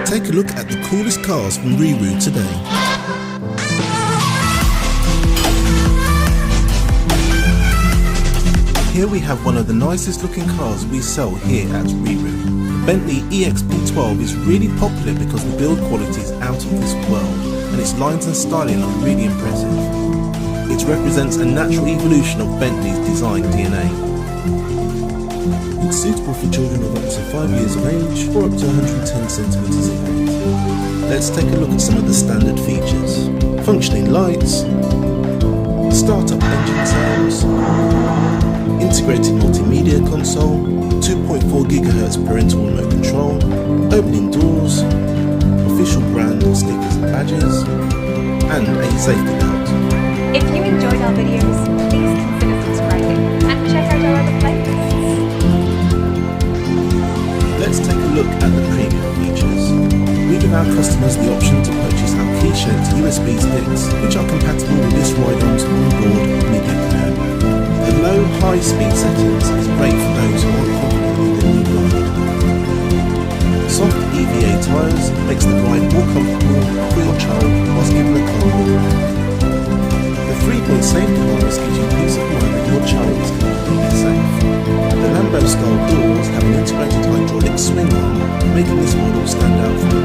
take a look at the coolest cars from Riru today. Here we have one of the nicest looking cars we sell here at Riru. The Bentley EXP12 is really popular because the build quality is out of this world and its lines and styling are really impressive. It represents a natural evolution of Bentley's design DNA. It's suitable for children of up to 5 years of age or up to 110 centimeters in height. Let's take a look at some of the standard features. Functioning lights, start-up engine sounds, integrated multimedia console, 2.4 GHz parental remote control, opening doors, official brand stickers and badges, and a safety belt. If you enjoyed our videos, please consider subscribing and check out our other playlists. Let's take a look at the premium features. We give our customers the option to purchase our key-shaped USB sticks, which are compatible with this ride-on's onboard MIDI player. The low high-speed settings is great for those who aren't confident in the new ride. Soft EVA tyres makes the ride more comfortable for your child whilst giving the car more room. The 3-point safety harness gives you peace of mind that your child is completely safe. The Lambo style doors have an integrated hydraulic swing arm, making this model stand out from